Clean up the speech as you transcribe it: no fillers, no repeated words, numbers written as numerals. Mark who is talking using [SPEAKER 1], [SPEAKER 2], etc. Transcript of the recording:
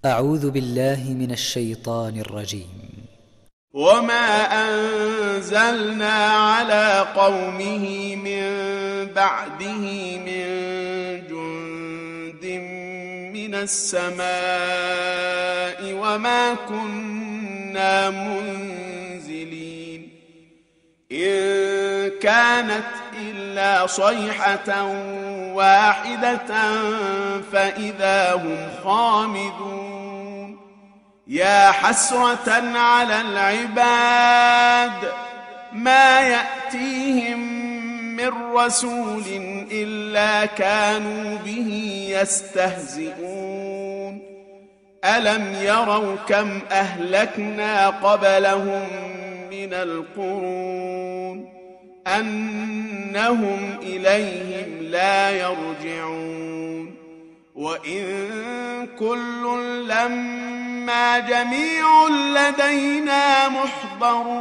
[SPEAKER 1] أعوذ بالله من الشيطان الرجيم.
[SPEAKER 2] وما أنزلنا على قومه من بعده من جند من السماء وما كنا منزلين إن كانت إلا صيحة واحدة فإذا هم خامدون يا حسرة على العباد ما يأتيهم من رسول إلا كانوا به يستهزئون ألم يروا كم أهلكنا قبلهم من القرون أنهم إليهم لا يرجعون وإن كل لما جميع لدينا محضرون